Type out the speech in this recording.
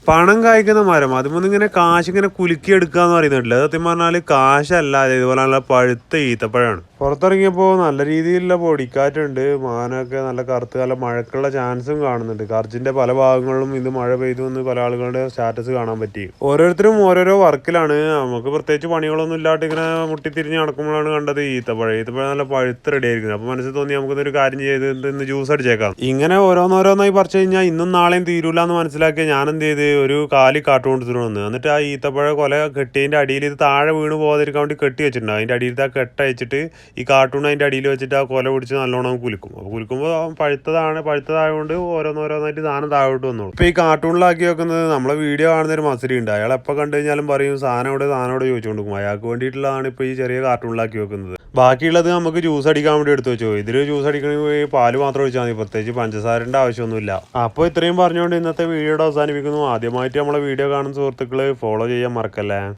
പണം കായ്ക്കുന്ന മരം അതുമൊന്നും ഇങ്ങനെ കാശ് ഇങ്ങനെ കുലുക്കി എടുക്കാന്ന് പറയുന്നില്ല. സത്യം പറഞ്ഞാല് കാശല്ല, ഇതുപോലെ നല്ല പഴുത്ത ഈത്തപ്പഴമാണ്. പുറത്തിറങ്ങിയപ്പോൾ നല്ല രീതിയിലുള്ള പൊടിക്കാറ്റുണ്ട്. മാനൊക്കെ നല്ല കറുത്ത് നല്ല മഴക്കുള്ള ചാൻസും കാണുന്നുണ്ട്. കർജിന്റെ പല ഭാഗങ്ങളിലും ഇത് മഴ പെയ്തു എന്ന് പല ആളുകളുടെ സ്റ്റാറ്റസ് കാണാൻ പറ്റി. ഓരോരുത്തരും ഓരോരോ വർക്കിലാണ്. നമുക്ക് പ്രത്യേകിച്ച് പണികളൊന്നും ഇല്ലാണ്ട് ഇങ്ങനെ മുട്ടിത്തിരിഞ്ഞ് നടക്കുമ്പോഴാണ് കണ്ടത് ഈത്തപ്പഴം നല്ല പഴുത്ത് റെഡി ആയിരിക്കുന്നത്. അപ്പോൾ മനസ്സിൽ തോന്നി നമുക്കിതൊരു കാര്യം ചെയ്ത് ഇന്ന് ജ്യൂസ് അടിച്ചേക്കാം. ഇങ്ങനെ ഓരോന്നോരോന്നായി പറിച്ചു കഴിഞ്ഞാൽ ഇന്നും നാളെയും തീരൂല എന്ന് മനസ്സിലാക്കി ഞാൻ എന്ത് ചെയ്ത് ഒരു കാലി കാട്ടുകൊണ്ടിട്ട് വന്നു. എന്നിട്ട് ആ ഈത്തപ്പഴ കൊല കെട്ടിയതിൻ്റെ അടിയിൽ ഇത് താഴെ വീണ് പോകാതിരിക്കാൻ വേണ്ടി കെട്ടി വെച്ചിട്ടുണ്ട്. അതിൻ്റെ അടിയിലത്തെ ആ കെട്ട അയച്ചിട്ട് ഈ കാർട്ടൂൺ അതിൻ്റെ അടിയിൽ വെച്ചിട്ട് ആ കൊല പിടിച്ച് നല്ലോണം കുലുക്കും. അപ്പോൾ കുലുക്കുമ്പോൾ പഴുത്തതായതുകൊണ്ട് ഓരോന്നോരോന്നായിട്ട് സാധനം താഴോട്ട് വന്നോളൂ. ഇപ്പോൾ ഈ കാർട്ടൂണിലാക്കി വെക്കുന്നത് നമ്മളെ വീഡിയോ കാണുന്ന ഒരു മസിലി ഉണ്ട്. അയാൾ എപ്പോൾ കണ്ടു കഴിഞ്ഞാലും പറയും സാധനോട് ചോദിച്ചുകൊണ്ട് പോകും. അയാൾക്ക് വേണ്ടിയിട്ടുള്ളതാണ് ഇപ്പോൾ ഈ ചെറിയ കാർട്ടൂണിലാക്കി വെക്കുന്നത്. ബാക്കിയുള്ളത് നമുക്ക് ജ്യൂസ് അടിക്കാൻ വേണ്ടി എടുത്ത് വെച്ചോ. ഇതിൽ ജ്യൂസ് അടിക്കണമെങ്കിൽ പാല് മാത്രം ഒഴിച്ചാൽ മതി, പ്രത്യേകിച്ച് പഞ്ചസാരൻ്റെ ആവശ്യമൊന്നുമില്ല. അപ്പോൾ ഇത്രയും പറഞ്ഞുകൊണ്ട് ഇന്നത്തെ വീഡിയോയുടെ അവസാനിപ്പിക്കുന്നു. ആദ്യമായിട്ട് നമ്മളെ വീഡിയോ കാണുന്ന സുഹൃത്തുക്കൾ ഫോളോ ചെയ്യാൻ മറക്കല്ലേ.